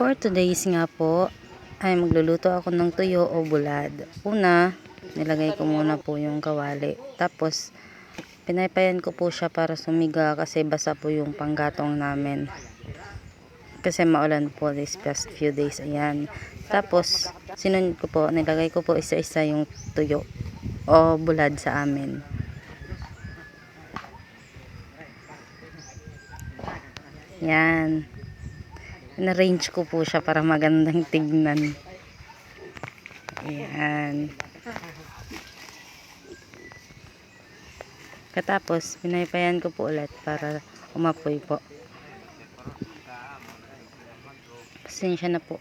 For today's nga po, ay magluluto ako ng tuyo o bulad. Una, nilagay ko muna po yung kawali. Tapos, pinaypayan ko po siya para sumiga kasi basa po yung panggatong namin. Kasi maulan po this past few days. Ayan. Tapos, sinunod ko po, nilagay ko po isa-isa yung tuyo o bulad sa amin. Yan. Na-range ko po siya para magandang tignan. Ayan. Katapos, pinaypayan ko po ulit para umapoy po. Pasensya na po.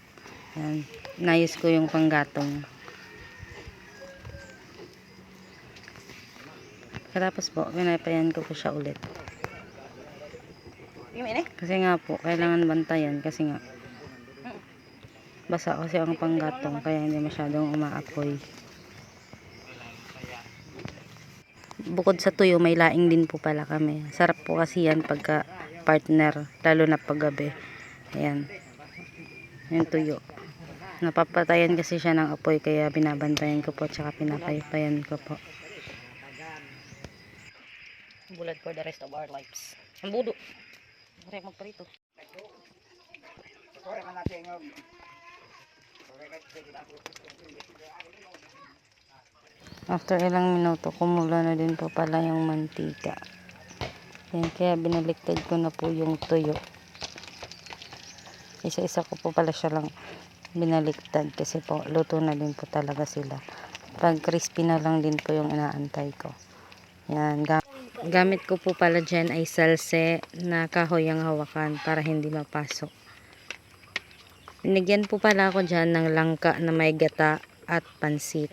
Ayan. Nayos ko yung panggatong. Katapos po, pinaypayan ko po siya ulit. Kasi nga po, kailangan bantayan kasi nga basa kasi ang panggatong kaya hindi masyadong umaapoy. Bukod sa tuyo, may laing din po pala kami. Sarap po kasi yan pagka partner, lalo na paggabi. Ayan. Yung tuyo. Napapatayan kasi siya ng apoy kaya binabantayan ko po tsaka pinapaypayan ko po. Bulad for the rest of our lives. Ang budo. Marek magparito. After ilang minuto, kumula na din po pala yung mantika. Yan, kaya binaliktad ko na po yung tuyo. Isa-isa ko po pala siya lang binaliktad kasi po luto na din po talaga sila. Pag crispy na lang din po yung inaantay ko. Yan, gamit ko po pala dyan ay salse na kahoy ang hawakan para hindi mapasok. Binigyan po pala ako dyan ng langka na may gata at pansit.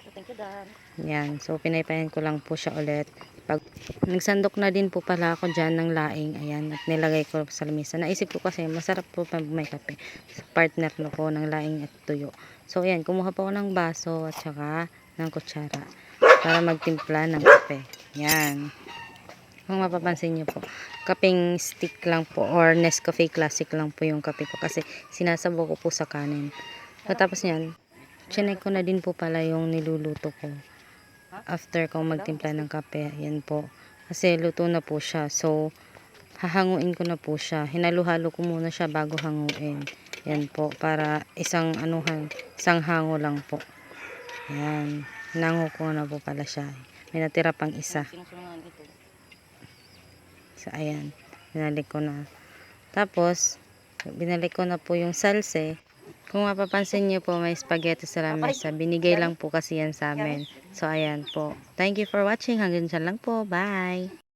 Yan, so pinaypayan ko lang po siya ulit. Pag nagsandok na din po pala ako dyan ng laing, ayan, at nilagay ko sa lamesa. Naisip ko kasi masarap po pag may kape. Partner na po ng laing at tuyo. So ayan, kumuha po ako ng baso at saka ng kutsara para magtimpla ng kape. Yan. Kung mapapansin nyo po, kapeng stick lang po or Nescafe Classic lang po yung kape ko kasi sinasabaw ko po sa kanin. Tapos yan, chinek ko na din po pala yung niluluto ko. After kong magtimpla ng kape, yan po. Kasi luto na po siya. So, hahanguin ko na po siya. Hinalo-halo ko muna siya bago hanguin. Yan po, para isang hango lang po. Yan. Nango ko na po pala siya. May natira pang isa. So, ayan. Binalik ko na. Tapos, binalik ko na po yung salse. Kung mapapansin niyo po, may spaghetti sa lamesa. Binigay lang po kasi yan sa amin. So, ayan po. Thank you for watching. Hanggang dyan lang po. Bye!